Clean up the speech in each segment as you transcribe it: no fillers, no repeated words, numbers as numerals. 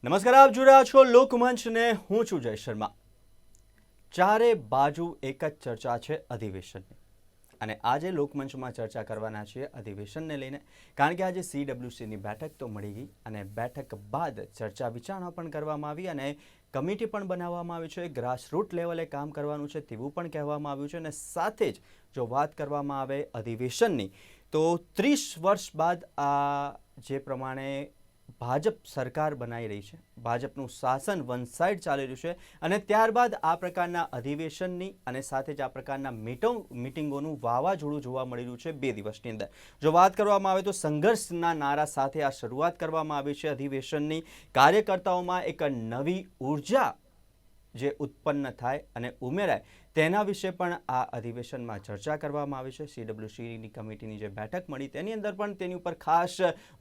નમસ્કાર, આપ જોઈ રહ્યા છો લોકમંચ ને હું છું જય શર્મા। ચારે બાજુ એક જ ચર્ચા છે અધિવેશનની અને આજે લોકમંચમાં ચર્ચા કરવાના છીએ અધિવેશનને લઈને, કારણ કે આજે CWCની બેઠક તો મળી ગઈ અને બેઠક બાદ ચર્ચા વિચારણા પણ કરવામાં આવી અને કમિટી પણ બનાવવામાં આવી છે। ગ્રાસરૂટ લેવલે કામ કરવાનું છે તેવું પણ કહેવામાં આવ્યું છે અને સાથે જ જો વાત કરવામાં આવે અધિવેશનની તો 30 વર્ષ બાદ આ જે પ્રમાણે ભાજપ સરકાર બનાવી રહી છે, ભાજપનું શાસન વન સાઇડ ચાલી રહ્યું છે અને ત્યારબાદ આ પ્રકારના અધિવેશનની અને સાથે જ આ પ્રકારના મિટિંગોનું વાવાઝોડું જોવા મળી રહ્યું છે 2 દિવસની અંદર। જો વાત કરવામાં આવે તો સંઘર્ષના નારા સાથે આ શરૂઆત કરવામાં આવી છે અધિવેશનની। કાર્યકર્તાઓમાં એક નવી ઉર્જા જે ઉત્પન્ન થાય અને ઉમેરાય તેના વિશે પણ આ અધિવેશનમાં ચર્ચા કરવામાં આવી છે। CWCની કમિટીની જે બેઠક મળી તેની અંદર પણ તેની ઉપર ખાસ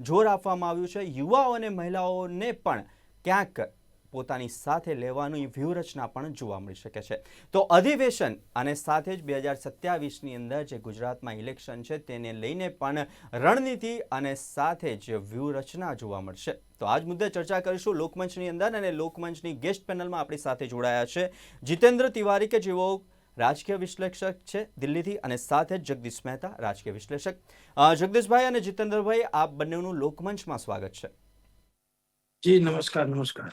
જોર આપવામાં આવ્યું છે। યુવાઓ અને મહિલાઓને પણ ક્યાંક પોતાની સાથે લેવાની વ્યૂહરચના પણ જોવા મળી શકે છે। તો અધિવેશન અને સાથે જ 2027ની અંદર જે ગુજરાતમાં ઇલેક્શન છે તેને લઈને પણ રણનીતિ અને સાથે જ વ્યૂહરચના જોવા મળશે। તો આજ મુદ્દે ચર્ચા કરીશું લોકમંચની અંદર અને લોકમંચની ગેસ્ટ પેનલમાં આપણી સાથે જોડાયા છે જીતેન્દ્ર તિવારી કે જેઓ રાજકીય વિશ્લેષક છે દિલ્હીથી અને સાથે જ જગદીશ મહેતા રાજકીય વિશ્લેષક। જગદીશભાઈ અને જીતેન્દ્રભાઈ, આપ બંનેનું લોકમંચમાં સ્વાગત છે। જી નમસ્કાર। નમસ્કાર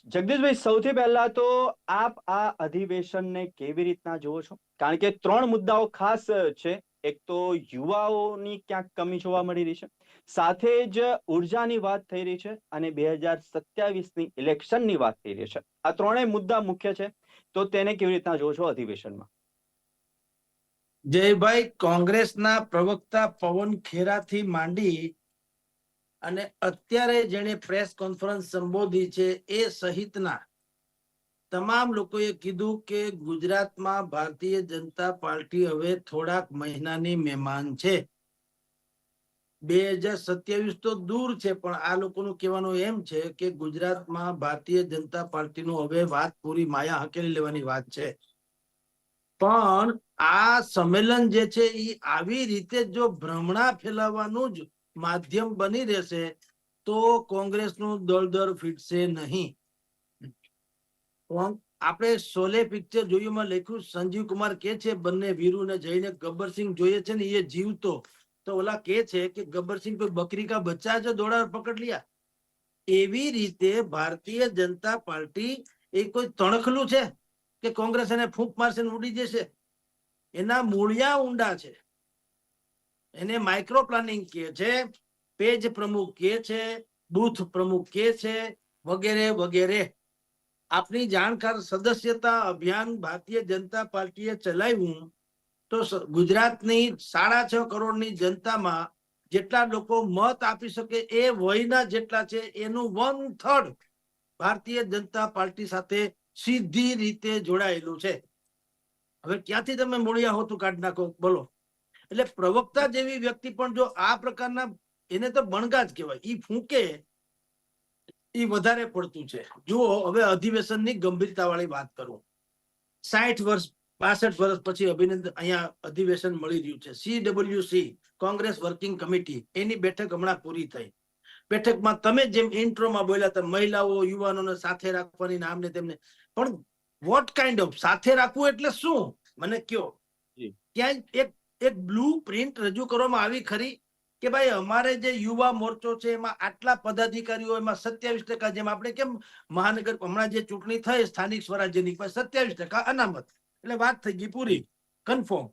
જગદીશભાઈ, સૌથી પહેલા તો આપ આ અધિવેશનને કેવી રીતના જુઓ છો? કારણ કે 3 મુદ્દાઓ ખાસ છે। એક તો યુવાઓની ક્યાંક કમી જોવા મળી રહી છે, સાથે જ ઉર્જાની વાત થઈ રહી છે અને 2027ની ઇલેક્શનની વાત થઈ રહી છે। આ ત્રણેય મુદ્દા મુખ્ય છે, તો તેને કેવી રીતના જુઓ છો અધિવેશનમાં? જયભાઈ, કોંગ્રેસના પ્રવક્તા પવન ખેરાથી માંડી અને અત્યારે જેણે પ્રેસ કોન્ફરન્સ સંબોધી છે એ સહિતના તમામ લોકોએ કીધું કે ગુજરાતમાં ભારતીય જનતા પાર્ટી હવે થોડાક મહિનાની મહેમાન છે। 2027 તો દૂર છે, પણ આ લોકોનું કહેવાનું એમ છે કે ગુજરાતમાં ભારતીય જનતા પાર્ટીનું હવે વાત પૂરી માયા હકેલી લેવાની વાત છે। પણ આ સંમેલન જે છે એ આવી રીતે જો ભ્રમણા ફેલાવવાનું જ માધ્યમ બની રહેશે તો કોંગ્રેસનું દળદર ફીટશે નહીં। આપણે શોલે પિક્ચર જોયું, લખ્યું સંજીવ કુમાર કે છે બંને વીરુને જઈને ગબ્બરસિંહ જોઈએ છે ને એ જીવતો, તો ઓલા કે છે કે ગબ્બરસિંહ કોઈ બકરી કા બચ્ચા જો દોડા પકડ लिया। એવી રીતે ભારતીય જનતા પાર્ટી એ કોઈ તણખલું છે કે કોંગ્રેસ એને ફૂંક મારશે ને ઉડી જશે? એના મૂળિયા ઊંડા છે। એને માઇક્રો પ્લાનિંગ કે છે, પેજ પ્રમુખ કે છે, બૂથ પ્રમુખ કે છે, વગેરે વગેરે। આપની જાણકાર સદસ્યતા અભિયાન ભારતીય જનતા પાર્ટીએ ચલાવ્યું તો ગુજરાતની 6.5 કરોડની જનતામાં જેટલા લોકો મત આપી શકે એ વયના જેટલા છે એનું 1/3 ભારતીય જનતા પાર્ટી સાથે સીધી રીતે જોડાયેલું છે। હવે ક્યાંથી તમે મૂળિયા હોતું કાઢી નાખો બોલો? એટલે પ્રવક્તા જેવી વ્યક્તિ પણ જો આ પ્રકારના, એને તો બણગા જ કહેવાય, ઈ ફૂંકે એ વધારે પડતું છે। જુઓ, હવે અધિવેશનની ગંભીરતા વાળી વાત કરું। 60 વર્ષ 65 વર્ષ પછી અભિનંદન અહીંયા અધિવેશન મળી રહ્યું છે। CWC કોંગ્રેસ વર્કિંગ કમિટી એની બેઠક હમણાં પૂરી થઈ। બેઠકમાં તમે જેમ ઇન્ટ્રોમાં બોલ્યા હતા, મહિલાઓ યુવાનોને સાથે રાખવાની નામ ને તેમને, પણ વોટ કાઇન્ડ ઓફ સાથે રાખવું એટલે શું મને કયો? ક્યાંય એક બ્લુ પ્રિન્ટ રજૂ કરવામાં આવી ખરી કે ભાઈ અમારે જે યુવા મોરચો છે એમાં આટલા પદાધિકારીઓ, એમાં 27%, જેમ આપણે કેમ મહાનગર હમણાં જે ચૂંટણી થઈ સ્થાનિક સ્વરાજ્યની 27% અનામત, એટલે વાત થઈ ગઈ પૂરી, કન્ફર્મ।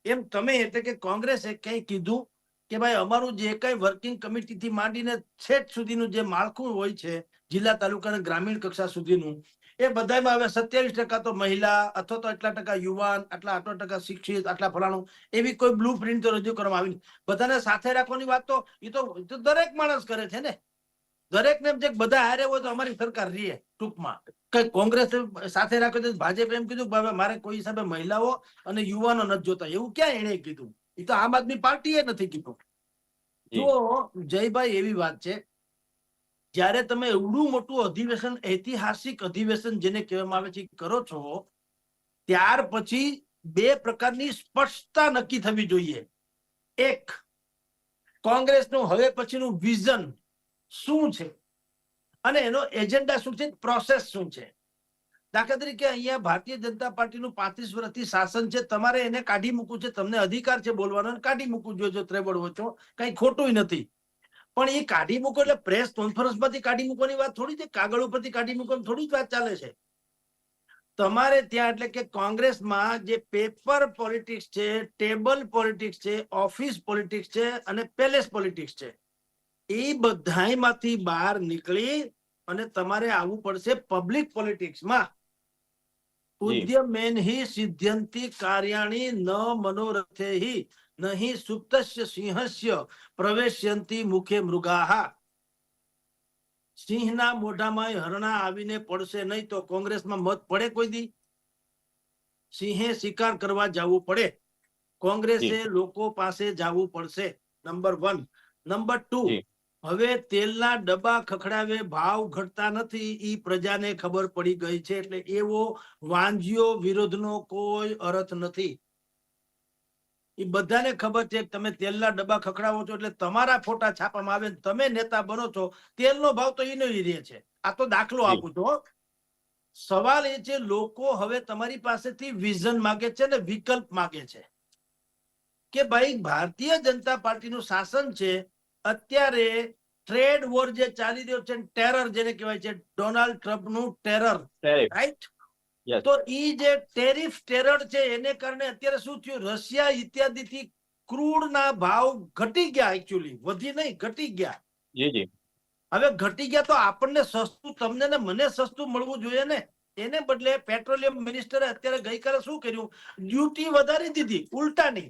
એમ તમે એટલે કે કોંગ્રેસે કઈ કીધું કે ભાઈ અમારું જે કઈ વર્કિંગ કમિટી થી માંડીને છેક સુધીનું જે માળખું હોય છે જિલ્લા તાલુકા અને ગ્રામીણ કક્ષા સુધીનું, એ બધામાં હવે 27% તો મહિલા, અથવા તો એટલા ટકા યુવાન, આટલા શિક્ષિત, આટલા ફલાણું, એવી કોઈ બ્લુ પ્રિન્ટ તો રજૂ કરવામાં આવી। બધાને સાથે રાખવાની વાત તો એ તો દરેક માણસ કરે છે ને। દરેક ને બધા હારે હોય તો અમારી સરકાર રહે। ટૂંકમાં કઈ કોંગ્રેસ સાથે રાખે તો ભાજપ એમ કીધું કે મારે કોઈ હિસાબે મહિલાઓ અને યુવાનો નથી જોતા, એવું ક્યાં એને કીધું? એ તો આમ આદમી પાર્ટીએ નથી કીધું। જો જયભાઈ, એવી વાત છે, જ્યારે તમે એવડું મોટું અધિવેશન, ઐતિહાસિક અધિવેશન જેને કહેવામાં આવે છે કરો છો, ત્યાર પછી 2 પ્રકારની સ્પષ્ટતા નક્કી થવી જોઈએ। એક, કોંગ્રેસનું હવે પછીનું વિઝન શું છે? અને એનો એજન્ડા શું છે, પ્રોસેસ શું છે. દાખલા તરીકે અહીંયા ભારતીય જનતા પાર્ટીનું 35 વર્ષથી શાસન છે, તમારે એને કાઢી મૂકવું છે, તમને અધિકાર છે બોલવાનો, અને કાઢી મૂકવું જોઈએ જો ત્રેવડ હોય તો, કઈ ખોટું નથી. પણ એ કાઢી મૂકો એટલે પ્રેસ કોન્ફરન્સમાંથી કાઢી મૂકવાની વાત થોડી છે, કાગળ ઉપરથી કાઢી મૂકવાની થોડી જ વાત ચાલે છે. તમારે ત્યાં એટલે કે કોંગ્રેસમાં જે પેપર પોલિટિક્સ છે, ટેબલ પોલિટિક્સ છે, ઓફિસ પોલિટિક્સ છે અને પેલેસ પોલિટિક્સ છે, એ બધામાંથી બહાર નીકળી અને તમારે આવવું પડશે પબ્લિક પોલિટિક્સમાં. ઉદ્યમેન હિ સિદ્ધ્યંતિ કાર્યાણી ન મનોરથે હિ નહીં સુપ્તસ્ય સિંહસ્ય પ્રવેશ્યંતિ મુખે મૃગાહા. સિંહના મોઢામાં હરણા આવીને પડશે નહીં તો કોંગ્રેસમાં મત પડે કોઈ દી? સિંહે શિકાર કરવા જવું પડે, કોંગ્રેસે લોકો પાસે જવું પડશે. નંબર 1. નંબર 2, હવે તેલના ડબ્બા ખખડાવે ભાવ ઘટતા નથી, ઈ પ્રજાને ખબર પડી ગઈ છે, એટલે એવો વાંજિયો વિરોધનો કોઈ અર્થ નથી. એ બધાને ખબર છે કે તમે તેલના ડબ્બા ખખડાવો છો એટલે તમારા ફોટા છાપવામાં આવે, તમે નેતા બનો છો, તેલનો ભાવ તો ઈનો ઈ રહે છે. આ તો દાખલો આપું છું. સવાલ એ છે, લોકો હવે તમારી પાસેથી વિઝન માંગે છે ને વિકલ્પ માંગે છે કે ભાઈ ભારતીય જનતા પાર્ટીનું શાસન છે, અત્યારે ટ્રેડ વોર જે ચાલી રહ્યો છે, ટેરર જેને કહેવાય છે, ડોનાલ્ડ ટ્રમ્પનું ટેરર, રાઈટ? તો ઈ જે ટેરિફ ટેરર છે એને કારણે અત્યારે શું થયું, રશિયા ઇત્યાદિથી ક્રૂડના ભાવ ઘટી ગયા, એકચ્યુઅલી વધી નહીં, ઘટી ગયા. હવે ઘટી ગયા તો આપણને સસ્તું, તમને ને મને સસ્તું મળવું જોઈએ ને. એને બદલે પેટ્રોલિયમ મિનિસ્ટરે અત્યારે ગઈકાલે શું કર્યું, ડ્યુટી વધારી દીધી, ઉલટાની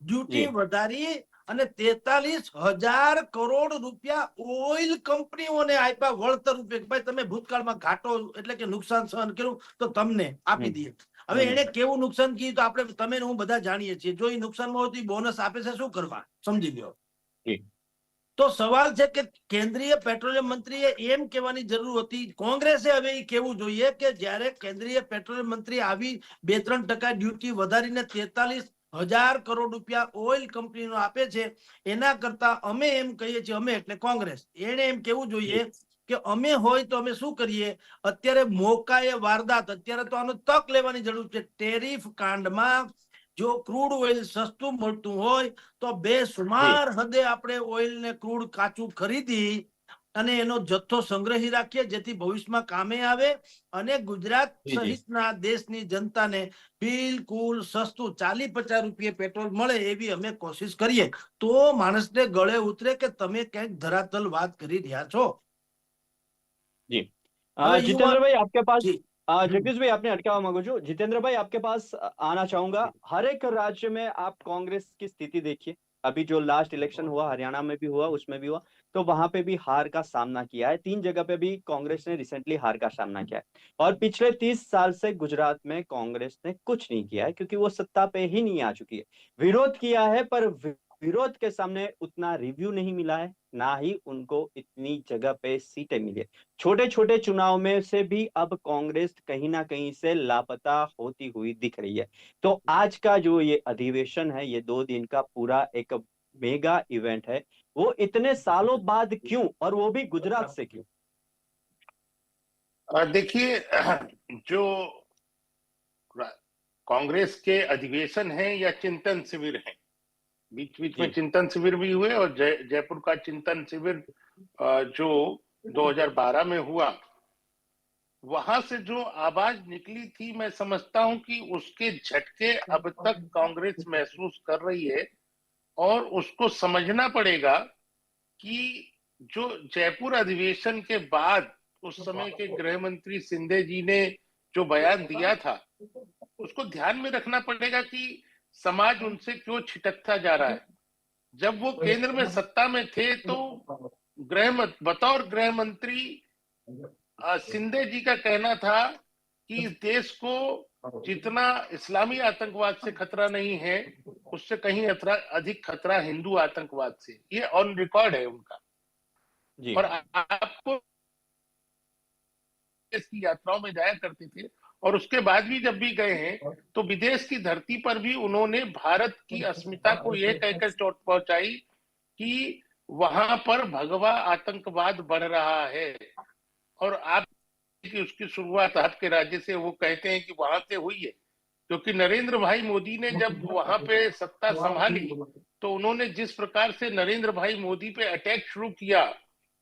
ડ્યુટી વધારી અને 43,000 કરોડ રૂપિયા ઓઇલ કંપનીઓને આપ્યા વળતર રૂપે. ભાઈ તમે ભૂતકાળમાં ઘાટો એટલે કે નુકસાન સહન કર્યું તો તમને આપી દઈએ. હવે એને કેવું નુકસાન કર્યું તો આપણે તમે હું બધા જાણીએ છીએ. જો એ નુકસાનમાં હોય તો બોનસ આપે છે, શું કરવા, સમજી લ્યો. તો સવાલ છે કે કેન્દ્રીય પેટ્રોલિયમ મંત્રીએ એમ કહેવાની જરૂર હતી, કોંગ્રેસે હવે એ કહેવું જોઈએ કે જ્યારે કેન્દ્રીય પેટ્રોલિયમ મંત્રી આવી 2-3% ડ્યુટી વધારીને 43,000 કરોડ રૂપિયા ઓઇલ કંપનીનો આપે છે, એના કરતા અમે એમ કહીએ છીએ, અમે એટલે કોંગ્રેસ, એને એમ કેવું જોઈએ કે અમે હોય તો અમે શું કરીએ, અત્યારે મોકાએ વારદાત, અત્યારે તો આનો તક લેવાની જરૂર છે. ટેરિફ કાંડમાં જો ક્રૂડ ઓઇલ સસ્તું મળતું હોય તો બેસુમાર હદે આપણે ઓઇલ ને ક્રૂડ કાચું ખરીદી અને એનો જથ્થો સંગ્રહી રાખીએ, જેથી ભવિષ્યમાં કામે આવે અને ગુજરાત સહિતના દેશની જનતાને બિલકુલ સસ્તું 40-50 રૂપિયે પેટ્રોલ મળે એવી અમે કોશિશ કરીએ. તો માણસને ગળે ઉતરે કે તમે ક્યાંક ધરાતલ વાત કરી રહ્યા છો. जी जितेंद्र भाई आपके पास जगदीश भाई आपने अटकावा मांगू छू। जितेंद्र भाई आपके पास आना चाहूंगा। हर एक राज्य में आप कांग्रेस की स्थिति देखिए, अभी जो लास्ट इलेक्शन हुआ हरियाणा में भी हुआ, उसमें भी हुआ, तो वहां पे भी हार का सामना किया है। 3 जगह पे भी कांग्रेस ने रिसेंटली हार का सामना किया है और पिछले 30 साल से गुजरात में कांग्रेस ने कुछ नहीं किया है क्योंकि वो सत्ता पे ही नहीं आ चुकी है। विरोध किया है पर विरोध के सामने उतना रिव्यू नहीं मिला है, ना ही उनको इतनी जगह पे सीटें मिली है। छोटे छोटे चुनाव में से भी अब कांग्रेस कहीं ना कहीं से लापता होती हुई दिख रही है। तो आज का जो ये अधिवेशन है, ये 2 दिन का पूरा एक मेगा इवेंट है, वो इतने सालों बाद क्यों, और वो भी गुजरात से क्यों? देखिए, जो कांग्रेस के अधिवेशन है या चिंतन शिविर है, बीच बीच में चिंतन शिविर भी हुए और जयपुर का चिंतन शिविर जो 2012 में हुआ, वहां से जो आवाज निकली थी, मैं समझता हूं कि उसके झटके अब तक कांग्रेस महसूस कर रही है और उसको समझना पड़ेगा कि जो जयपुर अधिवेशन के बाद उस समय के गृह मंत्री शिंदे जी ने जो बयान दिया था, उसको ध्यान में रखना पड़ेगा कि समाज उनसे क्यों छिटकता जा रहा है। जब वो केंद्र में सत्ता में थे तो बतौर गृह मंत्री शिंदे जी का कहना था कि इस देश को जितना इस्लामी आतंकवाद से खतरा नहीं है, उससे कहीं अधिक खतरा हिंदू आतंकवाद से। ये ऑन रिकॉर्ड है उनका जी। और आपको की यात्राओं में जाया करते थे और उसके बाद भी जब भी गए हैं तो विदेश की धरती पर भी उन्होंने भारत की अस्मिता को यह कहकर चोट पहुंचाई कि वहां पर भगवा आतंकवाद बढ़ रहा है। और आप कि उसकी शुरुआत आपके राज्य से वो कहते हैं कि वहां से हुई है, क्योंकि नरेंद्र भाई मोदी ने जब वहां पे सत्ता संभाली तो उन्होंने जिस प्रकार से नरेंद्र भाई मोदी पे अटैक शुरू किया,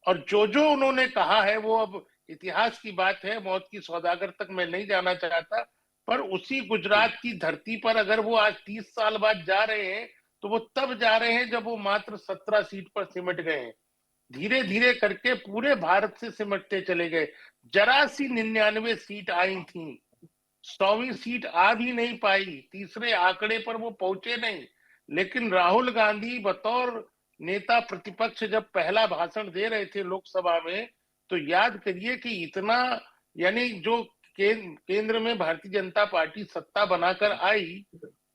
और जो जो उन्होंने कहा है वो अब इतिहास की बात है, मौत की सौदागर तक मैं नहीं जाना चाहता। पर उसी गुजरात की धरती पर अगर वो आज 30 साल बाद जा रहे हैं तो वो तब जा रहे हैं जब वो मात्र 17 सीट पर सिमट गए हैं। धीरे धीरे करके पूरे भारत से सिमटते चले गए। जरा सी 99 सीट आई थी, 100वीं सीट आ भी नहीं पाई, तीसरे आंकड़े पर वो पहुंचे नहीं। लेकिन राहुल गांधी बतौर नेता प्रतिपक्ष जब पहला भाषण दे रहे थे लोकसभा में, तो याद करिए कि इतना, यानी जो केंद्र में भारतीय जनता पार्टी सत्ता बनाकर आई,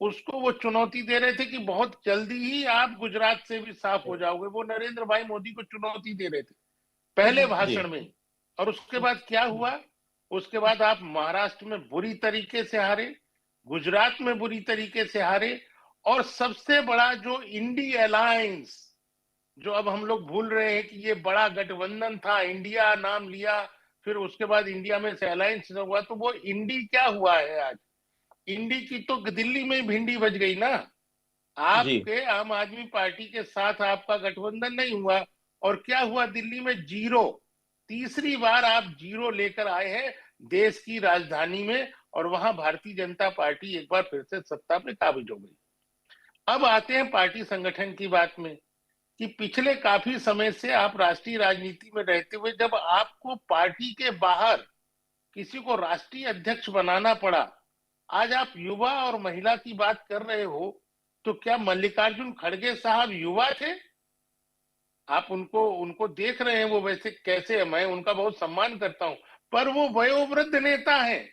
उसको वो चुनौती दे रहे थे कि बहुत जल्दी ही आप गुजरात से भी साफ हो जाओगे। वो नरेंद्र भाई मोदी को चुनौती दे रहे थे पहले भाषण में। और उसके बाद क्या हुआ? उसके बाद आप महाराष्ट्र में बुरी तरीके से हारे, गुजरात में बुरी तरीके से हारे, और सबसे बड़ा जो इंडी अलायंस, जो अब हम लोग भूल रहे हैं कि ये बड़ा गठबंधन था, इंडिया नाम लिया, फिर उसके बाद इंडिया में से अलायंस हुआ, तो वो इंडी क्या हुआ है आज? इंडी की तो दिल्ली में भिंडी बज गई ना। आपके आम आदमी पार्टी के साथ आपका गठबंधन नहीं हुआ, और क्या हुआ? दिल्ली में जीरो, तीसरी बार आप जीरो लेकर आए हैं देश की राजधानी में, और वहां भारतीय जनता पार्टी एक बार फिर से सत्ता पे काबिज हो गई। अब आते हैं पार्टी संगठन की बात में, कि पिछले काफी समय से आप राष्ट्रीय राजनीति में रहते हुए जब आपको पार्टी के बाहर किसी को राष्ट्रीय अध्यक्ष बनाना पड़ा, आज आप युवा और महिला की बात कर रहे हो, तो क्या मल्लिकार्जुन खड़गे साहब युवा थे? आप उनको उनको देख रहे हैं, वो वैसे कैसे, मैं उनका बहुत सम्मान करता हूं, पर वो वयोवृद्ध नेता है।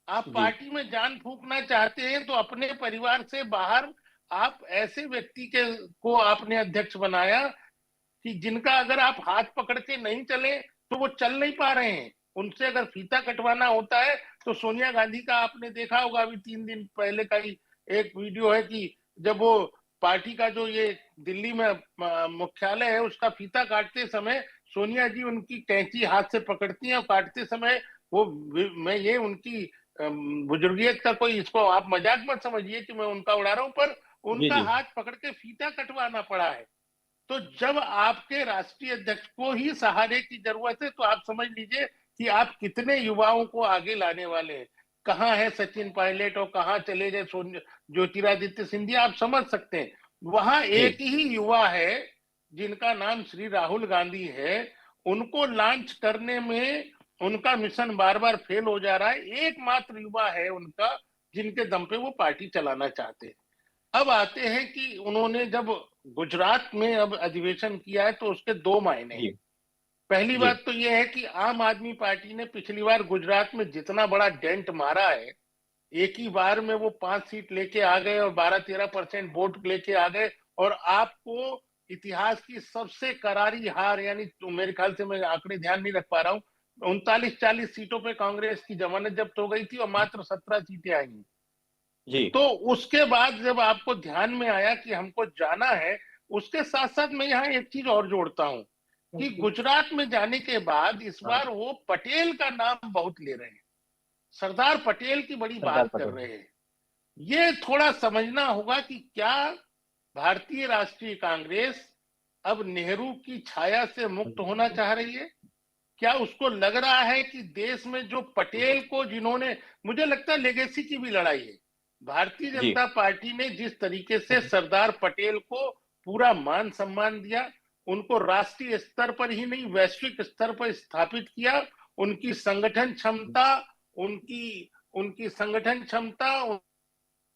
आप पार्टी में जान फूंकना चाहते हैं तो अपने परिवार से बाहर आप ऐसे व्यक्ति के को आपने अध्यक्ष बनाया कि जिनका अगर आप हाथ पकड़ के नहीं चले तो वो चल नहीं पा रहे हैं। उनसे अगर फीता कटवाना होता है तो सोनिया गांधी का आपने देखा होगा, अभी 3 दिन पहले का ही एक वीडियो है कि जब वो पार्टी का जो ये दिल्ली में मुख्यालय है उसका फीता काटते समय सोनिया जी उनकी कैंची हाथ से पकड़ती हैं, और काटते समय वो, मैं ये उनकी बुजुर्गियत का कोई, इसको आप मजाक मत समझिए कि मैं उनका उड़ा रहा हूं, पर उनका हाथ पकड़ के फीता कटवाना पड़ा है। तो जब आपके राष्ट्रीय अध्यक्ष को ही सहारे की जरूरत है तो आप समझ लीजिए कि आप कितने युवाओं को आगे लाने वाले हैं। कहाँ है सचिन पायलट और कहाँ चले गए ज्योतिरादित्य सिंधिया, आप समझ सकते हैं। वहां एक ही युवा है जिनका नाम श्री राहुल गांधी है, उनको लॉन्च करने में उनका मिशन बार बार फेल हो जा रहा है। एकमात्र युवा है उनका जिनके दम पे वो पार्टी चलाना चाहते हैं। अब आते हैं कि उन्होंने जब गुजरात में अब अधिवेशन किया है तो उसके दो मायने हैं। पहली बात तो यह है कि आम आदमी पार्टी ने पिछली बार गुजरात में जितना बड़ा डेंट मारा है, एक ही बार में वो 5 सीट लेके आ गए और 12-13% वोट लेके आ गए, और आपको इतिहास की सबसे करारी हार, यानी तो मेरे ख्याल से, मैं आंकड़े ध्यान नहीं रख पा रहा हूँ, 39-40 सीटों पे कांग्रेस की जमानत जब्त हो गई थी और मात्र 17 सीटें आई जी। तो उसके बाद जब आपको ध्यान में आया कि हमको जाना है, उसके साथ साथ मैं यहाँ एक चीज और जोड़ता हूँ कि गुजरात में जाने के बाद इस बार वो पटेल का नाम बहुत ले रहे हैं, सरदार पटेल की बड़ी बात कर रहे हैं। ये थोड़ा समझना होगा कि क्या भारतीय राष्ट्रीय कांग्रेस अब नेहरू की छाया से मुक्त होना चाह रही है? क्या उसको लग रहा है कि देश में जो पटेल को, जिन्होंने, मुझे लगता है लेगेसी की भी लड़ाई है, भारतीय जनता पार्टी ने जिस तरीके से सरदार पटेल को पूरा मान सम्मान दिया, उनको राष्ट्रीय स्तर पर ही नहीं वैश्विक स्तर पर स्थापित किया, उनकी संगठन क्षमता, उनकी संगठन क्षमता,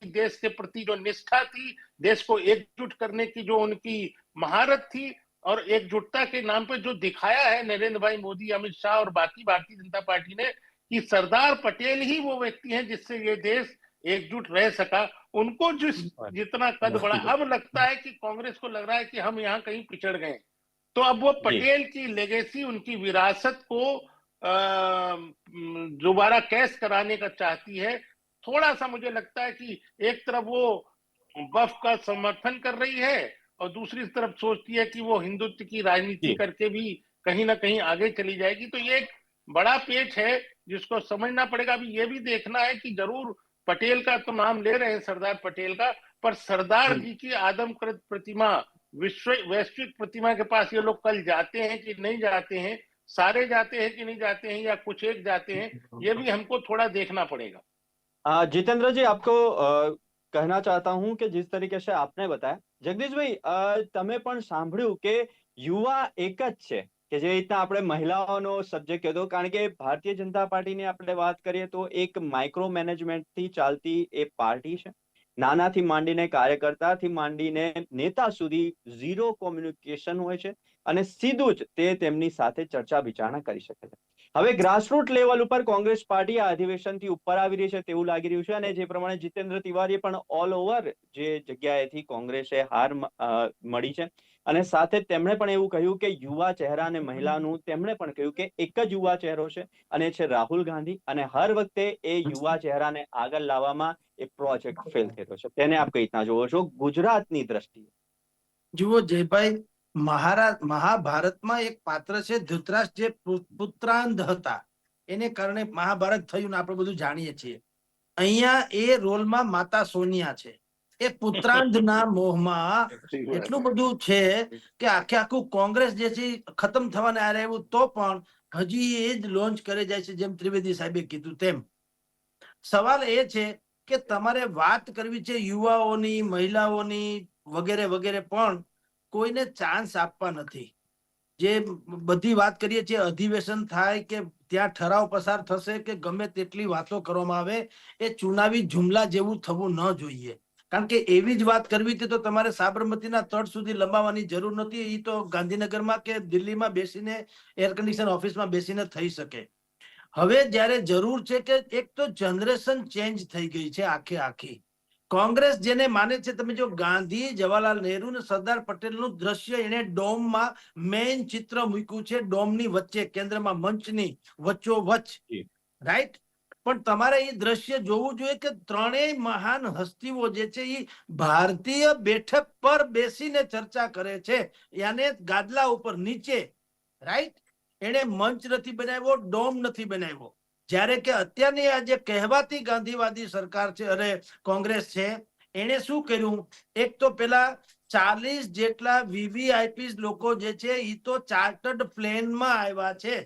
देश के प्रति जो निष्ठा थी, देश को एकजुट करने की जो उनकी महारत थी, और एकजुटता के नाम पे जो दिखाया है नरेंद्र भाई मोदी, अमित शाह और बाकी भारतीय जनता पार्टी ने, कि सरदार पटेल ही वो व्यक्ति हैं जिससे ये देश एकजुट रह सका। उनको जितना कद बढ़ा, अब लगता है कि कांग्रेस को लग रहा है कि हम यहाँ कहीं पिछड़ गए, तो अब वो पटेल की लेगेसी, उनकी विरासत को दोबारा कैश कराने का चाहती है। थोड़ा सा मुझे लगता है कि एक तरफ वो वफ का समर्थन कर रही है और दूसरी तरफ सोचती है कि वो हिंदुत्व की राजनीति जी। करके भी कहीं ना कहीं आगे चली जाएगी। तो ये एक बड़ा पेच है जिसको समझना पड़ेगा। अभी ये भी देखना है कि जरूर पटेल का तो नाम ले रहे हैं, सरदार पटेल का, पर सरदार जी की आदमकृत प्रतिमा, वैश्विक प्रतिमा के पास ये लोग कल जाते हैं कि नहीं जाते हैं, सारे जाते हैं कि नहीं जाते हैं, या कुछ एक जाते हैं, ये भी हमको थोड़ा देखना पड़ेगा। जितेंद्र जी, आपको कहना चाहता हूं कि जिस तरीके से आपने बताया, जगदीश भाई, તમે પણ સાંભળ્યું કે યુવા એક જ છે કે જે રીતના આપણે મહિલાઓનો સબ્જેક્ટ હતો, કારણ કે ભારતીય જનતા પાર્ટીની આપણે વાત કરીએ તો એક માઇક્રો મેનેજમેન્ટથી ચાલતી એ પાર્ટી છે. નાનાથી માંડીને કાર્યકર્તાથી માંડીને નેતા સુધી ઝીરો કોમ્યુનિકેશન હોય છે અને સીધું જ તે તેમની સાથે ચર્ચા વિચારણા કરી શકે છે. હવે ગ્રાસરૂટ લેવલ ઉપર કોંગ્રેસ પાર્ટી આ અધિવેશનથી ઉપર આવી રહી છે તેવું લાગી રહ્યું છે, અને જે પ્રમાણે જીતેન્દ્ર તિવારીએ પણ ઓલ ઓવર જે જગ્યાએથી કોંગ્રેસે હાર મળી છે, અને સાથે તેમણે પણ એવું કહ્યું કે યુવા ચહેરા અને મહિલાનું તેમણે પણ કહ્યું કે એક જ યુવા ચહેરો છે અને છે રાહુલ ગાંધી, અને હર વખતે એ યુવા ચહેરાને આગળ લાવવામાં એ પ્રોજેક્ટ ફેલ થતો છે. તેને આપ કઈ રીતના જોવો છો ગુજરાતની દ્રષ્ટિએ? જુઓ જયભાઈ, મહાભારતમાં એક પાત્ર છે ધૃતરાષ્ટ્ર, જે પુત્રાંધ હતા, એને કારણે મહાભારત થયું ને આપણે બધું જાણીએ છીએ. અહીંયા એ રોલમાં માતા સોનિયા છે. એ પુત્રાંધના મોહમાં એટલું બધું છે કે આખે આખું કોંગ્રેસ જે છે ખતમ થવાને આ રહ્યું, તો પણ હજી એ જ લોન્ચ કરી જાય છે, જેમ ત્રિવેદી સાહેબે કીધું તેમ. સવાલ એ છે કે તમારે વાત કરવી છે યુવાઓની, મહિલાઓની વગેરે વગેરે, પણ કોઈને ચાન્સ આપવા નથી. જે બધી વાત કરીએ છીએ, અધિવેશન થાય કે ત્યાં ઠરાવ પસાર થશે કે ગમે તેટલી વાતો કરવામાં આવે, એ ચુનાવી જુમલા જેવું થવું ન જોઈએ. કારણ કે એવી જ વાત કરવી હતી તો તમારે સાબરમતીના તટ સુધી લંબાવવાની જરૂર નથી. એ તો ગાંધીનગરમાં કે દિલ્હીમાં બેસીને એર કન્ડિશન ઓફિસમાં બેસીને થઈ શકે. હવે જ્યારે જરૂર છે કે એક તો જનરેશન ચેન્જ થઈ ગઈ છે આખે આખી. કોંગ્રેસ જેને માને છે, તમે જો ગાંધી, જવાહરલાલ નહેરુ ને સરદાર પટેલનું દ્રશ્ય એને ડોમમાં મેઇન ચિત્ર મૂક્યું છે, ડોમની વચ્ચે, કેન્દ્રમાં, મંચની વચ્ચોવચ્ચ, રાઈટ. પણ તમારે એ દ્રશ્ય જોવું જોઈએ કે ત્રણેય મહાન હસ્તીઓ જે છે એ ભારતીય બેઠક પર બેસીને ચર્ચા કરે છે, યાને ગાદલા ઉપર નીચે, રાઈટ. એને મંચ નથી બનાવ્યો, ડોમ નથી બનાવ્યો. જ્યારે કે અત્યારની આ જે કહેવાતી ગાંધીવાદી સરકાર છે, અરે કોંગ્રેસ છે, એને શું કર્યું? એક તો પેલા 40 જેટલા વીવીઆઈપી લોકો જે છે એ તો ચાર્ટર્ડ પ્લેનમાં આવ્યા છે.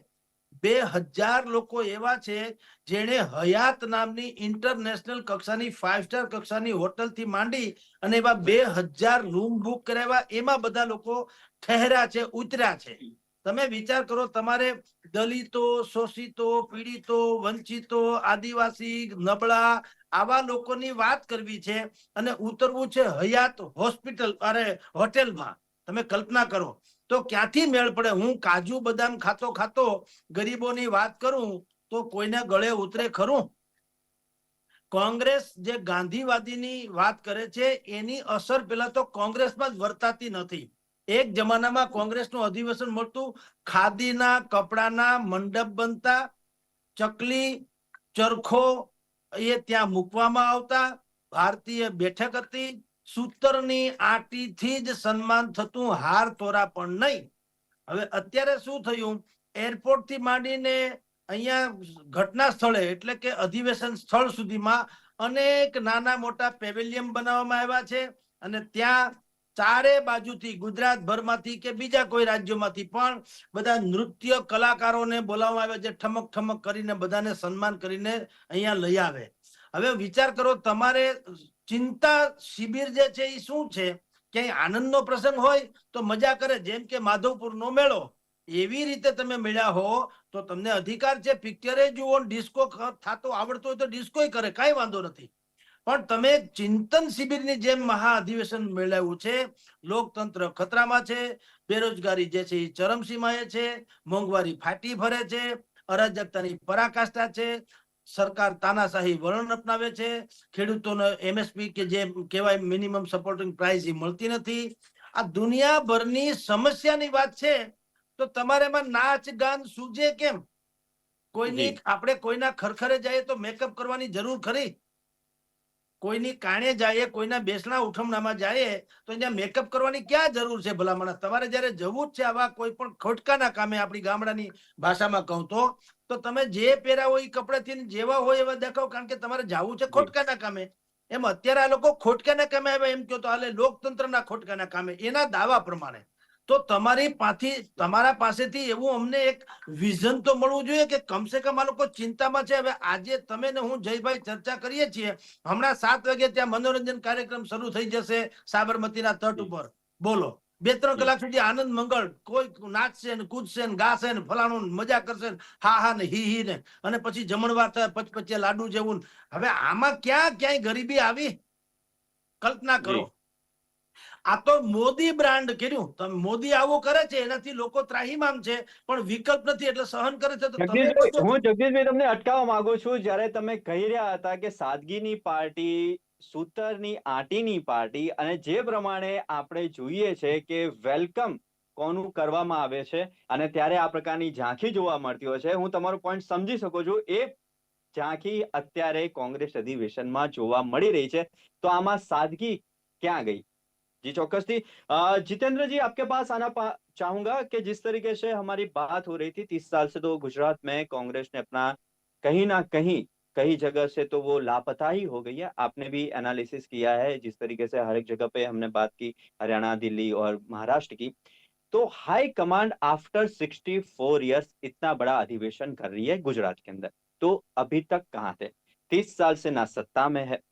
2000 લોકો એવા છે જેને હયાત નામની ઇન્ટરનેશનલ કક્ષાની 5 સ્ટાર કક્ષાની હોટલ થી માંડી અને એવા 2000 રૂમ બુક કરાવ્યા. એમાં બધા લોકો ઠહેર્યા છે, ઉતર્યા છે. તમે વિચાર કરો, તમારે દલિતો, શોષિતો, પીડિતો, વંચિતો, આદિવાસી, નબળા, આવા લોકોની વાત કરવી છે અને ઉતરવું છે હયાત હોસ્પિટલ, અરે હોટેલમાં. તમે કલ્પના કરો તો ક્યાંથી મેળ પડે? હું કાજુ બદામ ખાતો ખાતો ગરીબોની વાત કરું તો કોઈને ગળે ઉતરે ખરું? કોંગ્રેસ જે ગાંધીવાદીની વાત કરે છે એની અસર પેલા તો કોંગ્રેસમાં જ વર્તાતી નથી. એક જમાનામાં કોંગ્રેસનું અધિવેશન મળતું, ખાદીના કપડાના મંડપ બનતા, ચકલી, ચરખો એ ત્યાં મૂકવામાં આવતા, ભારતીય બેઠક હતી, સૂતરની આંટીથી જ સન્માન થતું, હાર તોરા પણ નહીં. હવે અત્યારે શું થયું? એરપોર્ટ થી માંડીને અહીંયા ઘટના સ્થળે, એટલે કે અધિવેશન સ્થળ સુધીમાં અનેક નાના મોટા પેવેલિયમ બનાવવામાં આવ્યા છે, અને ત્યાં ચારે બાજુથી ગુજરાત ભરમાંથી કે બીજા કોઈ રાજ્યોમાંથી પણ બધા નૃત્ય કલાકારોને બોલાવવામાં આવ્યા છે, ઠમક ઠમક કરીને બધાને સન્માન કરીને અહીંયા લઈ આવે. હવે વિચાર કરો, તમારે ચિંતા શિબિર જે છે એ શું છે? ક્યાંય આનંદનો પ્રસંગ હોય તો મજા કરે, જેમ કે માધવપુરનો મેળો, એવી રીતે તમે મળ્યા હો તો તમને અધિકાર છે. પિક્ચરે જુઓ, ડિસ્કો થતો આવડતો હોય તો ડિસ્કો કરે, કઈ વાંધો નથી. પણ તમે ચિંતન શિબિરની જેમ મહા અધિવેશન મેળવ્યું છે. લોકતંત્ર ખતરામાં છે, બેરોજગારી જે છે એ ચરમસીમાએ છે, મોંઘવારી ફાટી ભરે છે, અરાજકતાની પરાકાષ્ઠા છે, સરકાર તાનાશાહી વલણ અપનાવે છે, ખેડૂતોને એમએસપી કે જે કહેવાય મિનિમમ સપોર્ટિંગ પ્રાઇસ એ મળતી નથી. આ દુનિયાભરની સમસ્યાની વાત છે, તો તમારે એમાં નાચ ગાન સૂજે કેમ? કોઈની આપણે કોઈના ખરખરે જઈએ તો મેકઅપ કરવાની જરૂર ખરી? કોઈની કાણે જાય, કોઈના બેસણા ઉઠમણામાં જાય તો ત્યાં મેકઅપ કરવાની ક્યાં જરૂર છે ભલા માણસ? તમારે જયારે જવું જ છે આવા કોઈ પણ ખોટકાના કામે, આપણી ગામડાની ભાષામાં કહું તો તમે જે પહેર્યા હોય એ કપડાથી જેવા હોય એવા દેખાવ, કારણ કે તમારે જવું છે ખોટકાના કામે. એમ અત્યારે આ લોકો ખોટકાના કામે આવ્યા એમ કહો તો હાલે, લોકતંત્રના ખોટકાના કામે, એના દાવા પ્રમાણે. તો તમારા પાસેથી એવું અમને એક વિઝન તો મળવું જોઈએ કે કમસે કમ આ લોકો ચિંતામાં છે. હવે આજે તમે ને હું જયભાઈ ચર્ચા કરીએ છીએ, હમણાં 7 વાગે ત્યાં મનોરંજન કાર્યક્રમ શરૂ થઈ જશે સાબરમતીના તટ ઉપર. બોલો, 2-3 કલાક સુધી આનંદ મંગળ, કોઈ નાચશે ને કૂદશે ને ગાશે ને ફલાણું ને મજા કરશે ને હા હા ને હી ને, અને પછી જમણવાર થાય પચપચિયા લાડુ જેવું. હવે આમાં ક્યાંય ગરીબી આવી? કલ્પના કરો. આ તો મોદી બ્રાન્ડ કર્યું. તમે મોદી આવું કરે છે એનાથી લોકો ત્રાહિમામ છે, પણ વિકલ્પ નથી એટલે સહન કરે છે. તો તમે હું જગદીશભાઈ તમને અટકાવવા માંગુ છું. જ્યારે તમે કહી રહ્યા હતા કે સાદગીની પાર્ટી, સૂતરની આટીની પાર્ટી, અને જે પ્રમાણે આપણે જોઈએ છે કે વેલકમ કોનું કરવામાં આવે છે અને ત્યારે આ પ્રકારની ઝાંખી જોવા મળતી હોય છે, હું તમારો પોઈન્ટ સમજી શકું છું. એ ઝાંખી અત્યારે કોંગ્રેસ અધિવેશનમાં જોવા મળી રહી છે. તો આમાં સાદગી ક્યાં गई? जी चौक्कस थी। जितेंद्र जी आपके पास आना चाहूंगा कि जिस तरीके से हमारी बात हो रही थी 30 साल से, तो गुजरात में कांग्रेस ने अपना कहीं ना कहीं कई जगह से तो वो लापता ही हो गई है। आपने भी एनालिसिस किया है जिस तरीके से हर एक जगह पे हमने बात की, हरियाणा, दिल्ली और महाराष्ट्र की। तो हाई कमांड आफ्टर 64 ईयर्स इतना बड़ा अधिवेशन कर रही है गुजरात के अंदर, तो अभी तक कहाँ थे? 30 साल से ना सत्ता में है।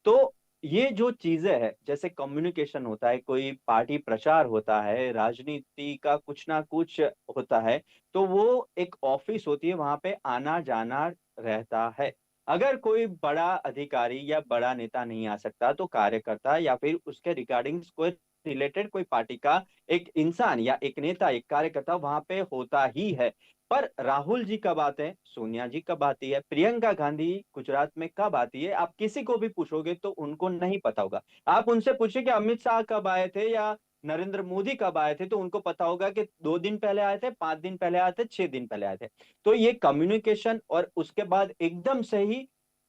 तो ये जो चीजें है, जैसे कम्युनिकेशन होता है, कोई पार्टी प्रचार होता है, राजनीति का कुछ ना कुछ होता है, तो वो एक ऑफिस होती है, वहां पे आना जाना रहता है। अगर कोई बड़ा अधिकारी या बड़ा नेता नहीं आ सकता, तो कार्यकर्ता या फिर उसके रिगार्डिंग कोई रिलेटेड कोई पार्टी का एक इंसान या एक नेता, एक कार्यकर्ता वहां पे होता ही है। पर राहुल जी कब आते हैं, सोनिया जी कब आती है, प्रियंका गांधी गुजरात में कब आती है, आप किसी को भी पूछोगे तो उनको नहीं पता होगा। आप उनसे पूछिए कि अमित शाह कब आए थे या नरेंद्र मोदी कब आए थे, तो उनको पता होगा कि 2 दिन पहले आए थे, 5 दिन पहले आए थे, 6 दिन पहले आए थे। तो ये कम्युनिकेशन, और उसके बाद एकदम से ही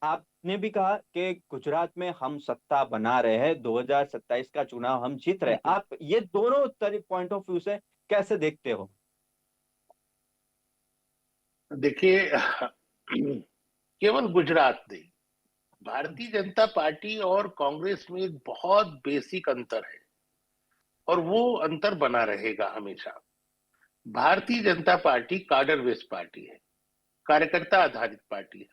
आपने भी कहा कि गुजरात में हम सत्ता बना रहे हैं, 2027 का चुनाव हम जीत रहे हैं। आप ये दोनों पॉइंट ऑफ व्यू से कैसे देखते हो? देखिए, केवल गुजरात नहीं, भारतीय जनता पार्टी और कांग्रेस में एक बहुत बेसिक अंतर है और वो अंतर बना रहेगा हमेशा। Bharatiya Janata party cadre based party है, कार्यकर्ता आधारित पार्टी है,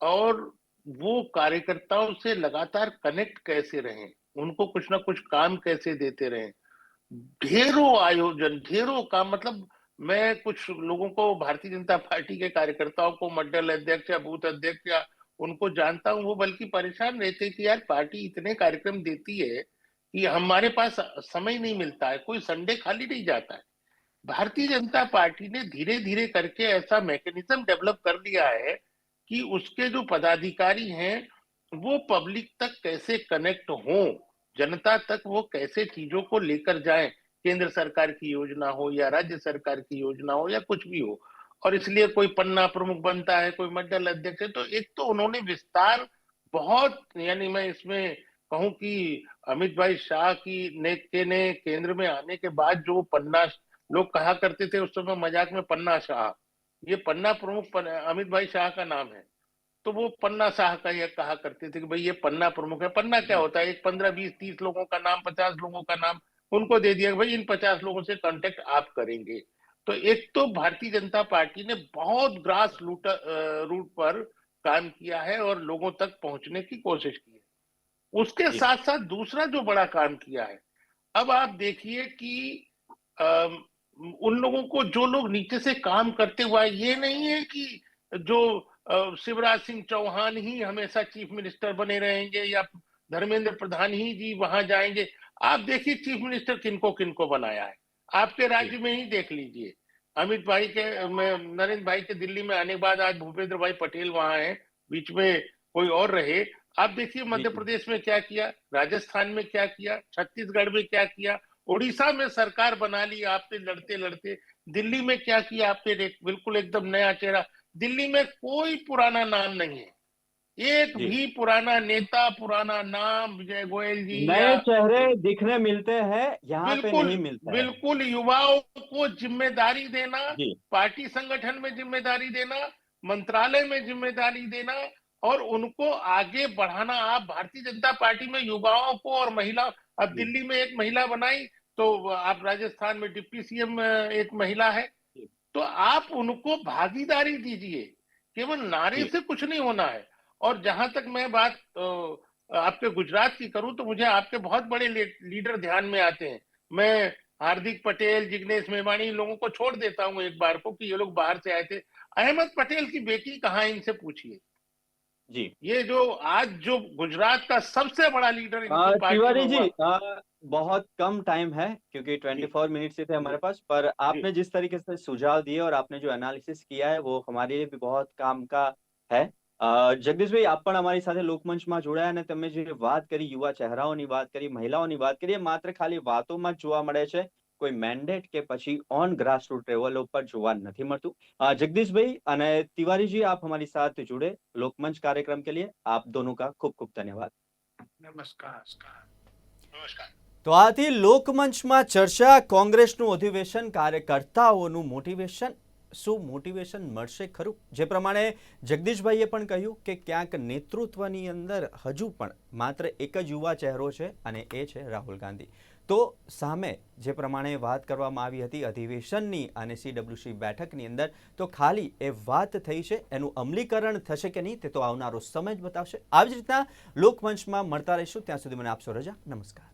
और वो कार्यकर्ताओं से लगातार कनेक्ट कैसे रहें, उनको कुछ ना कुछ काम कैसे देते रहें, ढेरों आयोजन, ढेरों काम। मतलब मैं कुछ लोगों को, भारतीय जनता पार्टी के कार्यकर्ताओं को, मंडल अध्यक्ष या बूथ अध्यक्ष या उनको जानता हूं, वो बल्कि परेशान रहते कि यार पार्टी इतने कार्यक्रम देती है कि हमारे पास समय नहीं मिलता है, कोई संडे खाली नहीं जाता है। भारतीय जनता पार्टी ने धीरे धीरे करके ऐसा मैकेनिज्म डेवलप कर लिया है कि उसके जो पदाधिकारी हैं वो पब्लिक तक कैसे कनेक्ट हों, जनता तक वो कैसे चीजों को लेकर जाएं, केंद्र सरकार की योजना हो या राज्य सरकार की योजना हो या कुछ भी हो। और इसलिए कोई पन्ना प्रमुख बनता है, कोई मंडल अध्यक्ष है। तो एक तो उन्होंने विस्तार बहुत, यानी मैं इसमें कहूं कि अमित भाई शाह ने केंद्र में आने के बाद जो पन्ना, लोग कहा करते थे उस समय मजाक में पन्ना शाह, ये पन्ना प्रमुख अमित भाई शाह का नाम है, तो वो पन्ना शाह का ये कहा करते थे कि भाई ये पन्ना प्रमुख है। पन्ना क्या होता है? एक 15, 20, 30 लोगों का नाम, 50 लोगों का नाम उनको दे दिया, भाई इन 50 लोगों से कांटेक्ट आप करेंगे। तो एक तो भारतीय जनता पार्टी ने बहुत ग्रास रूट पर काम किया है और लोगों तक पहुंचने की कोशिश की है। उसके साथ साथ दूसरा जो बड़ा काम किया है, अब आप देखिए कि उन लोगों को, जो लोग नीचे से काम करते हुआ, ये नहीं है कि जो शिवराज सिंह चौहान ही हमेशा चीफ मिनिस्टर बने रहेंगे या धर्मेंद्र प्रधान ही जी वहां जाएंगे। आप देखिए चीफ मिनिस्टर किनको किनको बनाया है, आपके राज्य में ही देख लीजिए। अमित भाई के, नरेंद्र भाई के दिल्ली में आने के बाद आज भूपेंद्र भाई पटेल वहां हैं, बीच में कोई और रहे। आप देखिए मध्य प्रदेश में क्या किया, राजस्थान में क्या किया, छत्तीसगढ़ में क्या किया, उड़ीसा में सरकार बना ली आपसे लड़ते लड़ते, दिल्ली में क्या किया आपने, बिल्कुल एकदम नया चेहरा। दिल्ली में कोई पुराना नाम नहीं है, एक जी। भी पुराना नेता, पुराना नाम विजय गोयल जी नए या चेहरे दिखने मिलते हैं, यहाँ पे बिल्कुल नहीं मिलता है। बिल्कुल युवाओं को जिम्मेदारी देना, जी पार्टी संगठन में जिम्मेदारी देना, मंत्रालय में जिम्मेदारी देना और उनको आगे बढ़ाना। आप भारतीय जनता पार्टी में युवाओं को और महिला, अब जी दिल्ली में एक महिला बनाई, तो आप राजस्थान में डिप्टी सीएम एक महिला है, जी तो आप उनको भागीदारी दीजिए। केवल नारे जी से कुछ नहीं होना है। और जहां तक मैं बात आपके गुजरात की करूं, तो मुझे आपके बहुत बड़े लीडर ध्यान में आते हैं। मैं हार्दिक पटेल, जिग्नेश मेवाणी, इन लोगों को छोड़ देता हूं एक बार को, कि ये लोग बाहर से आए थे। अहमद पटेल की बेटी कहाँ है, इनसे पूछिए। जी। ये जो आज जो गुजरात का सबसे बड़ा लीडर इनकी पार्टी में तिवारी जी, हुआ। बहुत कम टाइम है क्योंकि जी 24 मिनट्स ही थे हमारे पास, पर जी आपने जिस तरीके से सुझाव दिए और आपने जो एनालिसिस किया है वो हमारे लिए भी बहुत काम का है। જગદીશભાઈ, આપ પણ અમારી સાથે લોકમંચમાં જોડાયા અને તમે જે વાત કરી, યુવા ચહેરાઓની વાત કરી, મહિલાઓની વાત કરી, એ માત્ર ખાલી વાતોમાં જ જોવા મળે છે, કોઈ મેન્ડેટ કે પછી ઓન ગ્રાસરૂટ લેવલ ઉપર જોવા નથી મળતું। જગદીશભાઈ અને तिवारी जी, आप हमारी साथ जुड़े लोकमंच कार्यक्रम के लिए, आप दोनों का खूब खूब धन्यवाद। नमस्कार नमस्कार। તો આથી લોકમંચમાં ચર્ચા, કોંગ્રેસનું અધિવેશન, કાર્યકર્તાઓનું મોટિવેશન, શું મોટિવેશન મળશે ખરું? જે પ્રમાણે જગદીશભાઈએ પણ કહ્યું કે ક્યાંક નેતૃત્વની અંદર હજુ પણ માત્ર એક જ યુવા ચહેરો છે અને એ છે રાહુલ ગાંધી। તો સામે જે પ્રમાણે વાત કરવામાં આવી હતી અધિવેશનની અને CWC બેઠકની અંદર, તો ખાલી એ વાત થઈ છે, એનું અમલીકરણ થશે કે નહીં તે તો આવનારો સમય જ બતાવશે। આવી જ રીતના લોકમંચમાં મળતા રહીશું, ત્યાં સુધી મને આપશો રજા। નમસ્કાર।